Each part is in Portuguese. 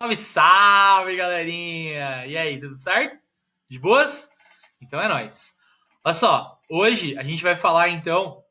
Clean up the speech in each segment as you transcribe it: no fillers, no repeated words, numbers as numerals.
Salve, salve, galerinha! E aí, tudo certo? De boas? Então é nóis. Olha só, hoje a gente vai falar então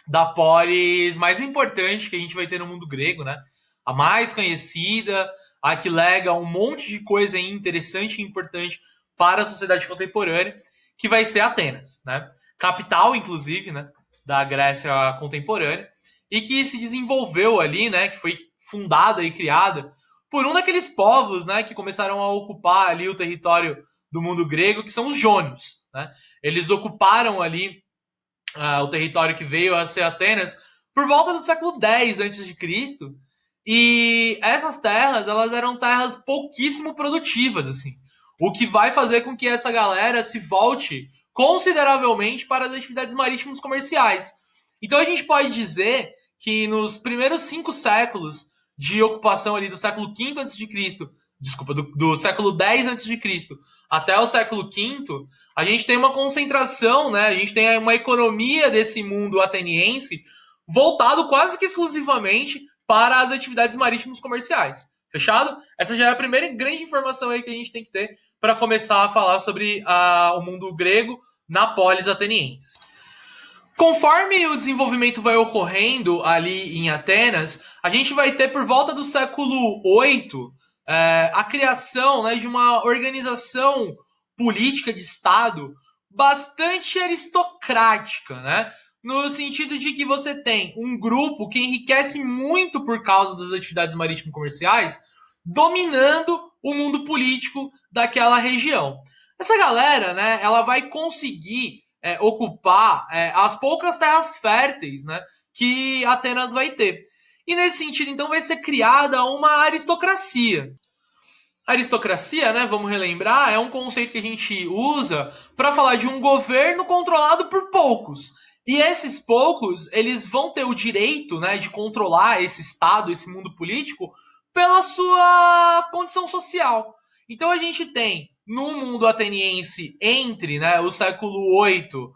da polis mais importante que a gente vai ter no mundo grego, né? A mais conhecida, a que lega um monte de coisa interessante e importante para a sociedade contemporânea, que vai ser Atenas, né? Capital, inclusive, né, da Grécia contemporânea, e que se desenvolveu ali, né, que foi fundada e criada por um daqueles povos, né, que começaram a ocupar ali o território do mundo grego, que são os jônios, né? Eles ocuparam ali o território que veio a ser Atenas por volta do século X a.C. E essas terras, elas eram terras pouquíssimo produtivas, assim. O que vai fazer com que essa galera se volte consideravelmente para as atividades marítimas comerciais. Então a gente pode dizer que nos primeiros 5 séculos de ocupação ali do século V a.C., desculpa, do século X a.C. até o século V, a gente tem uma concentração, né? A gente tem uma economia desse mundo ateniense voltado quase que exclusivamente para as atividades marítimas comerciais. Fechado? Essa já é a primeira grande informação aí que a gente tem que ter para começar a falar sobre o mundo grego na polis ateniense. Conforme o desenvolvimento vai ocorrendo ali em Atenas, a gente vai ter por volta do século VIII a criação, né, de uma organização política de Estado bastante aristocrática, né? No sentido de que você tem um grupo que enriquece muito por causa das atividades marítimas-comerciais, dominando o mundo político daquela região. Essa galera, né, ela vai conseguir ocupar as poucas terras férteis, né, que Atenas vai ter. E nesse sentido, então, vai ser criada uma aristocracia. Aristocracia, né, vamos relembrar, é um conceito que a gente usa para falar de um governo controlado por poucos. E esses poucos, eles vão ter o direito, né, de controlar esse estado, esse mundo político, pela sua condição social. Então a gente tem no mundo ateniense entre, né, o século VIII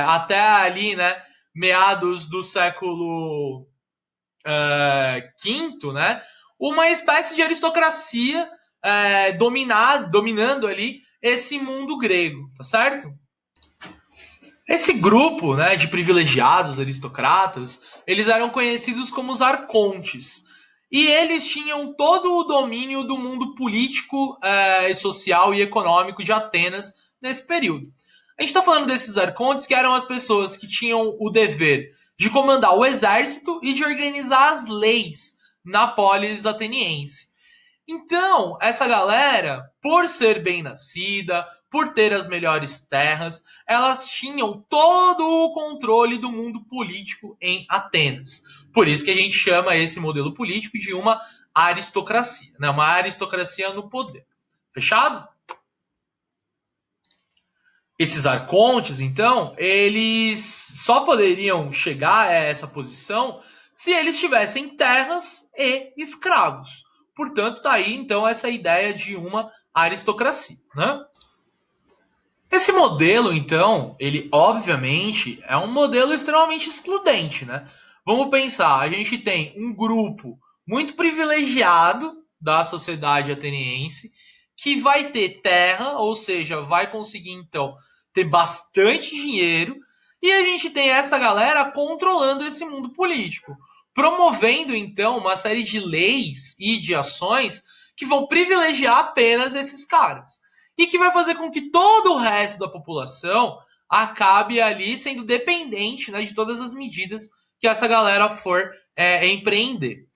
até ali, né, meados do século quinto, né, uma espécie de aristocracia dominando ali esse mundo grego, tá certo? Esse grupo, né, de privilegiados aristocratas, eles eram conhecidos como os arcontes. E eles tinham todo o domínio do mundo político, social e econômico de Atenas nesse período. A gente está falando desses arcontes que eram as pessoas que tinham o dever de comandar o exército e de organizar as leis na polis ateniense. Então, essa galera, por ser bem nascida, por ter as melhores terras, elas tinham todo o controle do mundo político em Atenas. Por isso que a gente chama esse modelo político de uma aristocracia, né? Uma aristocracia no poder. Fechado? Esses arcontes, então, eles só poderiam chegar a essa posição se eles tivessem terras e escravos. Portanto, tá aí então essa ideia de uma aristocracia, né? Esse modelo, então, ele obviamente é um modelo extremamente excludente, né? Vamos pensar, a gente tem um grupo muito privilegiado da sociedade ateniense que vai ter terra, ou seja, vai conseguir então ter bastante dinheiro, e a gente tem essa galera controlando esse mundo político, promovendo então uma série de leis e de ações que vão privilegiar apenas esses caras e que vai fazer com que todo o resto da população acabe ali sendo dependente, né, de todas as medidas que essa galera for empreender.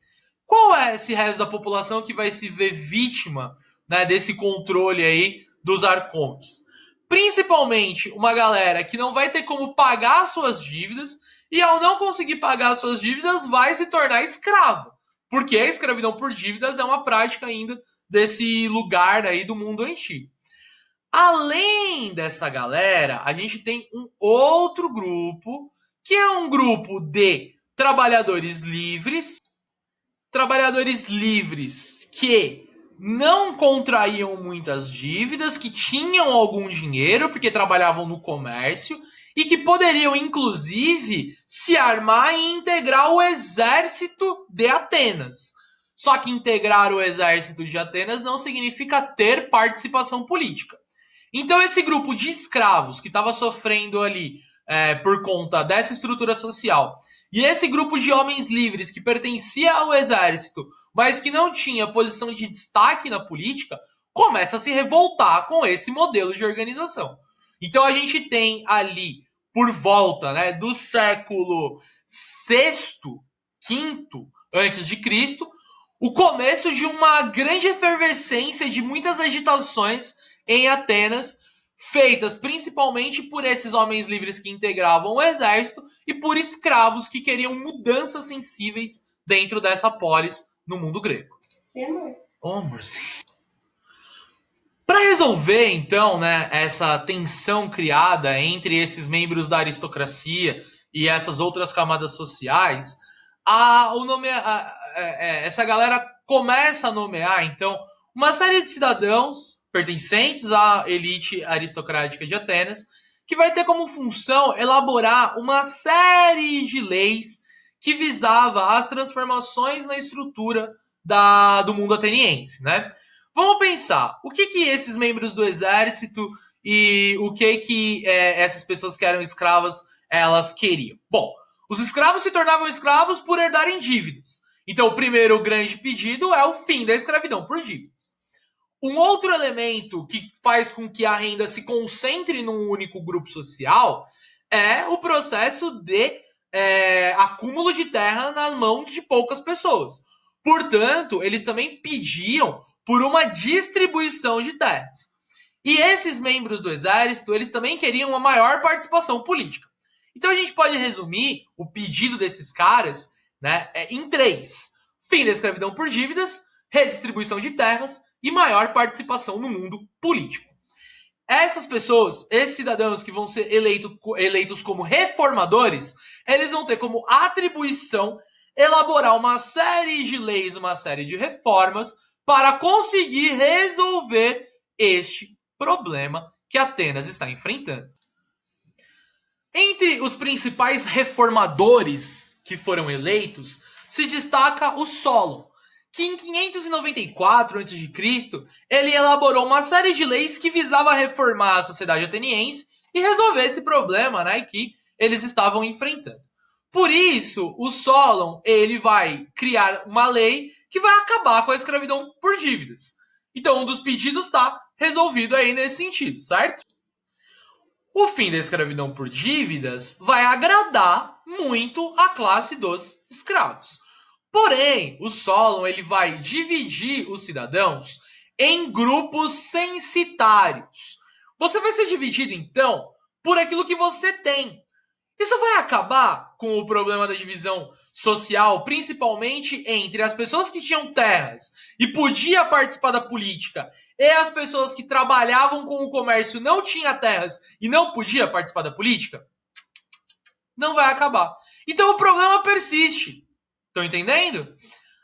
Qual é esse resto da população que vai se ver vítima, né, desse controle aí dos arcontes? Principalmente uma galera que não vai ter como pagar suas dívidas e ao não conseguir pagar suas dívidas vai se tornar escravo. Porque a escravidão por dívidas é uma prática ainda desse lugar aí do mundo antigo. Além dessa galera, a gente tem um outro grupo, que é um grupo de trabalhadores livres que não contraíam muitas dívidas, que tinham algum dinheiro porque trabalhavam no comércio e que poderiam inclusive se armar e integrar o exército de Atenas. Só que integrar o exército de Atenas não significa ter participação política. Então, esse grupo de escravos que estava sofrendo ali por conta dessa estrutura social, e esse grupo de homens livres que pertencia ao exército, mas que não tinha posição de destaque na política, começa a se revoltar com esse modelo de organização. Então, a gente tem ali, por volta do século VI, V antes de Cristo, o começo de uma grande efervescência de muitas agitações em Atenas, feitas principalmente por esses homens livres que integravam o exército e por escravos que queriam mudanças sensíveis dentro dessa polis no mundo grego. Oh, amorzinho. Para resolver, então, essa tensão criada entre esses membros da aristocracia e essas outras camadas sociais, essa galera começa a nomear, então, uma série de cidadãos pertencentes à elite aristocrática de Atenas, que vai ter como função elaborar uma série de leis que visava as transformações na estrutura do mundo ateniense, né? Vamos pensar, o que esses membros do exército e o que essas pessoas que eram escravas, elas queriam? Bom, os escravos se tornavam escravos por herdarem dívidas. Então, o primeiro grande pedido é o fim da escravidão por dívidas. Um outro elemento que faz com que a renda se concentre num único grupo social é o processo de acúmulo de terra nas mãos de poucas pessoas. Portanto, eles também pediam por uma distribuição de terras. E esses membros do exército, eles também queriam uma maior participação política. Então a gente pode resumir o pedido desses caras em 3. Fim da escravidão por dívidas, redistribuição de terras e maior participação no mundo político. Essas pessoas, esses cidadãos que vão ser eleitos como reformadores, eles vão ter como atribuição elaborar uma série de leis, uma série de reformas para conseguir resolver este problema que Atenas está enfrentando. Entre os principais reformadores que foram eleitos, se destaca o Solon, que em 594 a.C., ele elaborou uma série de leis que visava reformar a sociedade ateniense e resolver esse problema que eles estavam enfrentando. Por isso, o Solon ele vai criar uma lei que vai acabar com a escravidão por dívidas. Então, um dos pedidos está resolvido aí nesse sentido, certo? O fim da escravidão por dívidas vai agradar muito a classe dos escravos. Porém, o Solon ele vai dividir os cidadãos em grupos censitários. Você vai ser dividido, então, por aquilo que você tem. Isso vai acabar com o problema da divisão social, principalmente entre as pessoas que tinham terras e podiam participar da política e as pessoas que trabalhavam com o comércio, não tinham terras e não podiam participar da política? Não vai acabar. Então o problema persiste. Estão entendendo?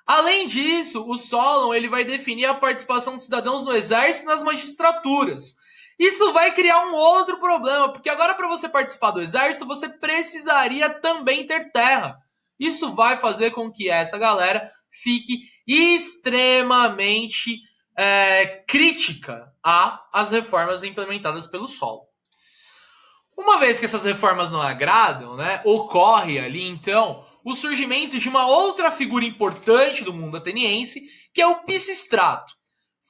Além disso, o Solon ele vai definir a participação dos cidadãos no exército e nas magistraturas. Isso vai criar um outro problema, porque agora para você participar do exército, você precisaria também ter terra. Isso vai fazer com que essa galera fique extremamente crítica às reformas implementadas pelo Solon. Uma vez que essas reformas não agradam, ocorre ali então o surgimento de uma outra figura importante do mundo ateniense, que é o Pisistrato.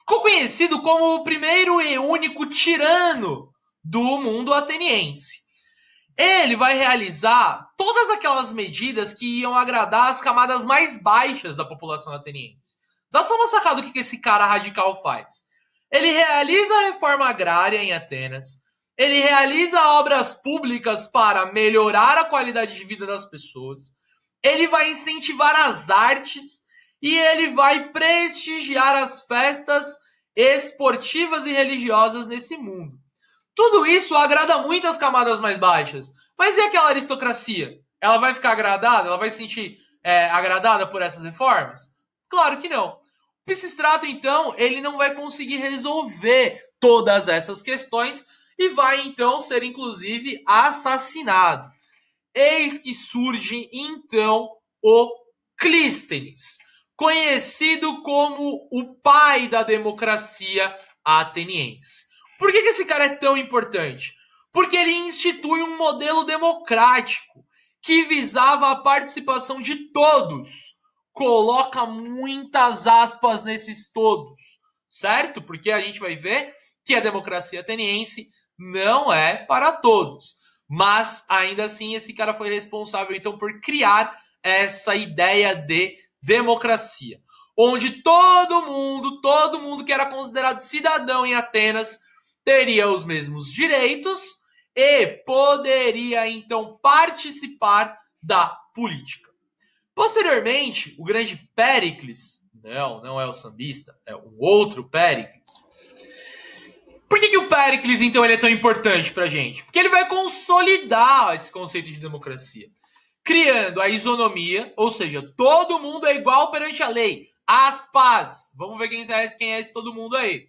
Ficou conhecido como o primeiro e único tirano do mundo ateniense. Ele vai realizar todas aquelas medidas que iam agradar as camadas mais baixas da população ateniense. Dá só uma sacada do que esse cara radical faz. Ele realiza a reforma agrária em Atenas, ele realiza obras públicas para melhorar a qualidade de vida das pessoas, ele vai incentivar as artes e ele vai prestigiar as festas esportivas e religiosas nesse mundo. Tudo isso agrada muito as camadas mais baixas. Mas e aquela aristocracia? Ela vai ficar agradada? Ela vai se sentir agradada por essas reformas? Claro que não. O Pisistrato, então, ele não vai conseguir resolver todas essas questões e vai, então, ser, inclusive, assassinado. Eis que surge, então, o Clístenes. conhecido como o pai da democracia ateniense. Por que esse cara é tão importante? Porque ele institui um modelo democrático que visava a participação de todos. Coloca muitas aspas nesses todos, certo? Porque a gente vai ver que a democracia ateniense não é para todos. Mas ainda assim, esse cara foi responsável então por criar essa ideia de democracia, onde todo mundo que era considerado cidadão em Atenas teria os mesmos direitos e poderia então participar da política. Posteriormente, o grande Péricles, não é o sambista, é um outro Péricles. Por que o Péricles, então, ele é tão importante pra gente? Porque ele vai consolidar esse conceito de democracia, criando a isonomia, ou seja, todo mundo é igual perante a lei. Aspas. Vamos ver quem é esse todo mundo aí.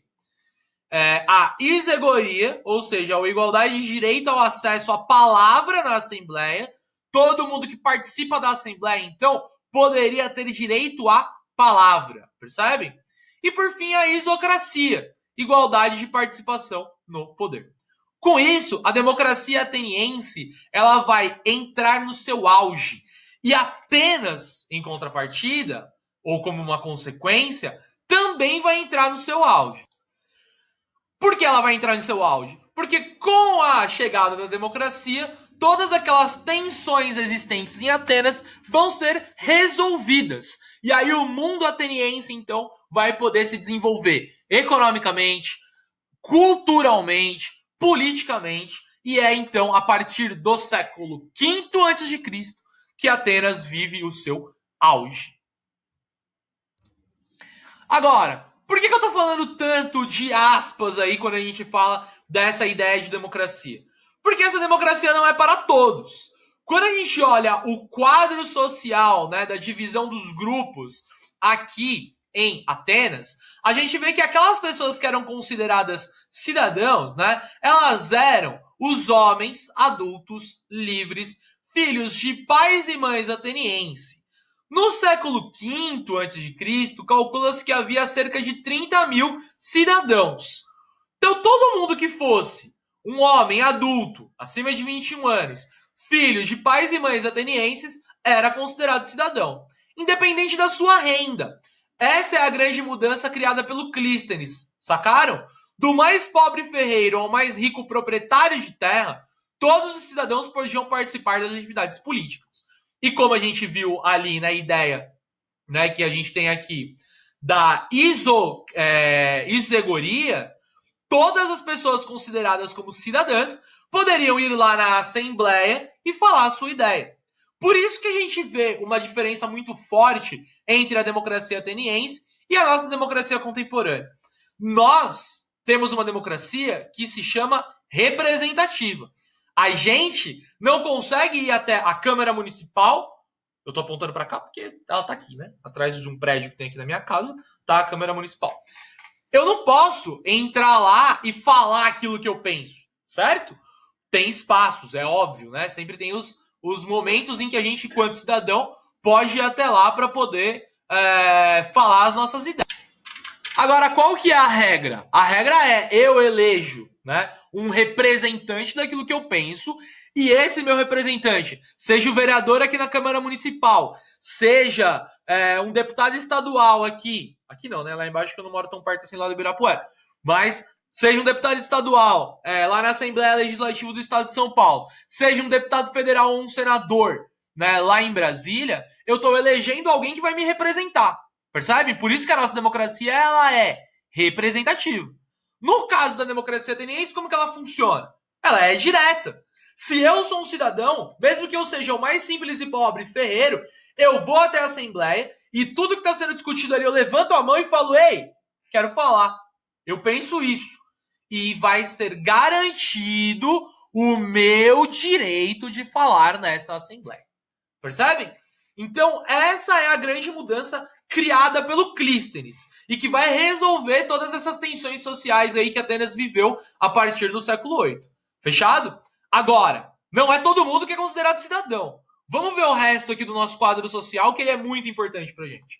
A isegoria, ou seja, a igualdade de direito ao acesso à palavra na Assembleia. Todo mundo que participa da Assembleia, então, poderia ter direito à palavra, percebem? E por fim, a isocracia, igualdade de participação no poder. Com isso, a democracia ateniense ela vai entrar no seu auge. E Atenas, em contrapartida, ou como uma consequência, também vai entrar no seu auge. Por que ela vai entrar no seu auge? Porque com a chegada da democracia, todas aquelas tensões existentes em Atenas vão ser resolvidas. E aí o mundo ateniense, então, vai poder se desenvolver economicamente, culturalmente, politicamente, e é então a partir do século V a.C. que Atenas vive o seu auge. Agora, por que eu tô falando tanto de aspas aí quando a gente fala dessa ideia de democracia? Porque essa democracia não é para todos. Quando a gente olha o quadro social, né, da divisão dos grupos aqui em Atenas, a gente vê que aquelas pessoas que eram consideradas cidadãos, né, elas eram os homens adultos livres, filhos de pais e mães atenienses. No século V a.C., calcula-se que havia cerca de 30 mil cidadãos. Então, todo mundo que fosse um homem adulto, acima de 21 anos, filho de pais e mães atenienses, era considerado cidadão, independente da sua renda. Essa é a grande mudança criada pelo Clístenes, sacaram? Do mais pobre ferreiro ao mais rico proprietário de terra, todos os cidadãos podiam participar das atividades políticas. E como a gente viu ali na ideia, né, que a gente tem aqui da isogoria, todas as pessoas consideradas como cidadãs poderiam ir lá na Assembleia e falar a sua ideia. Por isso que a gente vê uma diferença muito forte entre a democracia ateniense e a nossa democracia contemporânea. Nós temos uma democracia que se chama representativa. A gente não consegue ir até a Câmara Municipal. Eu tô apontando para cá porque ela tá aqui, né? Atrás de um prédio que tem aqui na minha casa, tá a Câmara Municipal. Eu não posso entrar lá e falar aquilo que eu penso, certo? Tem espaços, é óbvio, né? Sempre tem os momentos em que a gente, enquanto cidadão, pode ir até lá para poder falar as nossas ideias. Agora, qual que é a regra? A regra é eu elejo, né, um representante daquilo que eu penso, e esse meu representante, seja o vereador aqui na Câmara Municipal, seja um deputado estadual aqui não, né, lá embaixo que eu não moro tão perto assim lá do Ibirapuera, mas seja um deputado estadual lá na Assembleia Legislativa do Estado de São Paulo, seja um deputado federal ou um senador, né, lá em Brasília, eu estou elegendo alguém que vai me representar. Percebe? Por isso que a nossa democracia ela é representativa. No caso da democracia ateniense, como que ela funciona? Ela é direta. Se eu sou um cidadão, mesmo que eu seja o mais simples e pobre ferreiro, eu vou até a Assembleia e tudo que está sendo discutido ali, eu levanto a mão e falo, ei, quero falar. Eu penso isso. E vai ser garantido o meu direito de falar nesta Assembleia. Percebem? Então, essa é a grande mudança criada pelo Clístenes e que vai resolver todas essas tensões sociais aí que Atenas viveu a partir do século VIII. Fechado? Agora, não é todo mundo que é considerado cidadão. Vamos ver o resto aqui do nosso quadro social, que ele é muito importante pra gente.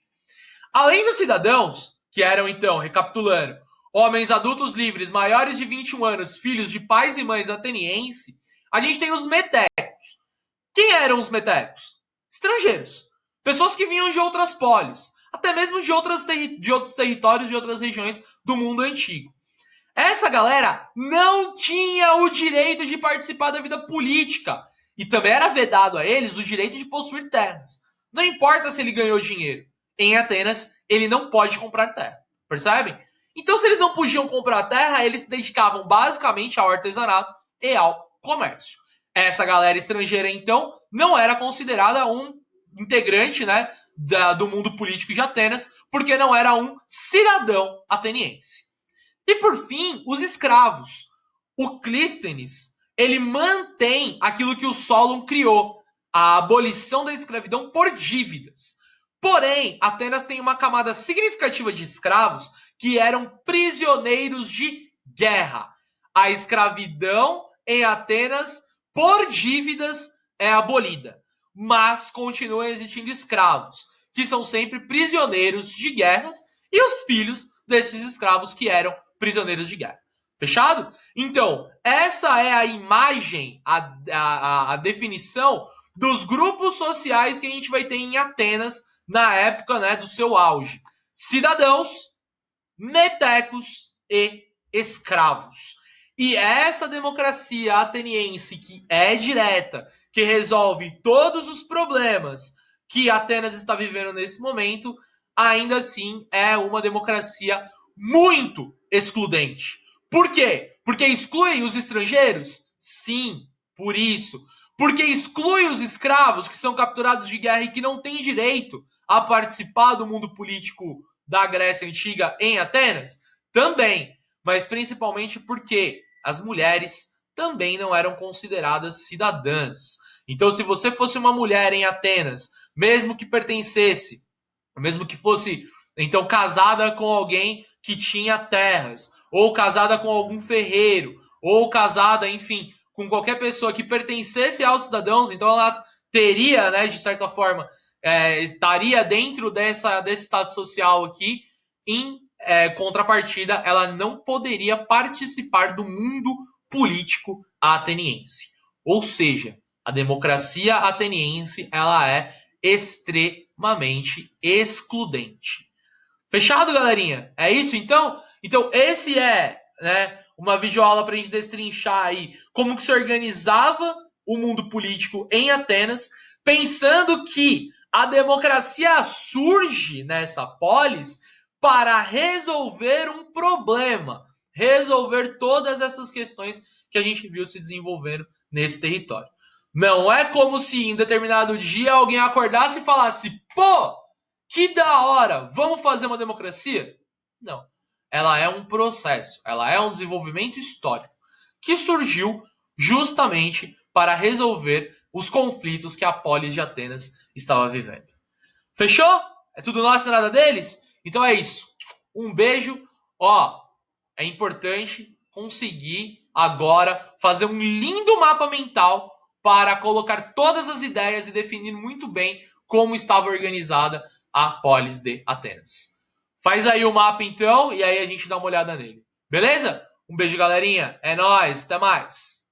Além dos cidadãos, que eram então, recapitulando, homens adultos livres maiores de 21 anos, filhos de pais e mães atenienses, a gente tem os metecos. Quem eram os metecos? Estrangeiros. Pessoas que vinham de outras polis, até mesmo de outros territórios, de outras regiões do mundo antigo. Essa galera não tinha o direito de participar da vida política. E também era vedado a eles o direito de possuir terras. Não importa se ele ganhou dinheiro. Em Atenas, ele não pode comprar terra. Percebem? Então, se eles não podiam comprar terra, eles se dedicavam basicamente ao artesanato e ao comércio. Essa galera estrangeira, então, não era considerada um integrante, né, do mundo político de Atenas, porque não era um cidadão ateniense. E por fim, os escravos. O Clístenes, ele mantém aquilo que o Solon criou, a abolição da escravidão por dívidas. Porém, Atenas tem uma camada significativa de escravos que eram prisioneiros de guerra. A escravidão em Atenas por dívidas é abolida, mas continuam existindo escravos, que são sempre prisioneiros de guerras, e os filhos desses escravos que eram prisioneiros de guerra. Fechado? Então, essa é a imagem, a definição dos grupos sociais que a gente vai ter em Atenas na época, né, do seu auge. Cidadãos, metecos e escravos. E essa democracia ateniense que é direta, que resolve todos os problemas que Atenas está vivendo nesse momento, ainda assim é uma democracia muito excludente. Por quê? Porque exclui os estrangeiros? Sim, por isso. Porque exclui os escravos que são capturados de guerra e que não têm direito a participar do mundo político da Grécia Antiga em Atenas? Também, mas principalmente porque as mulheres também não eram consideradas cidadãs. Então, se você fosse uma mulher em Atenas, mesmo que pertencesse, mesmo que fosse então casada com alguém que tinha terras, ou casada com algum ferreiro, ou casada, enfim, com qualquer pessoa que pertencesse aos cidadãos, então ela teria, né, de certa forma, estaria dentro desse status social aqui. Em contrapartida, ela não poderia participar do mundo político ateniense. Ou seja, a democracia ateniense ela é extremamente excludente. Fechado, galerinha? É isso então? Então esse é, né, uma videoaula para a gente destrinchar aí como que se organizava o mundo político em Atenas, pensando que a democracia surge nessa polis para resolver um problema, resolver todas essas questões que a gente viu se desenvolvendo nesse território. Não é como se em determinado dia alguém acordasse e falasse: pô, que da hora, vamos fazer uma democracia? Não. Ela é um processo, ela é um desenvolvimento histórico que surgiu justamente para resolver os conflitos que a polis de Atenas estava vivendo. Fechou? É tudo nosso, nada deles? Então é isso. Um beijo. Ó, é importante conseguir agora fazer um lindo mapa mental para colocar todas as ideias e definir muito bem como estava organizada a polis de Atenas. Faz aí o mapa então e aí a gente dá uma olhada nele. Beleza? Um beijo, galerinha. É nóis. Até mais.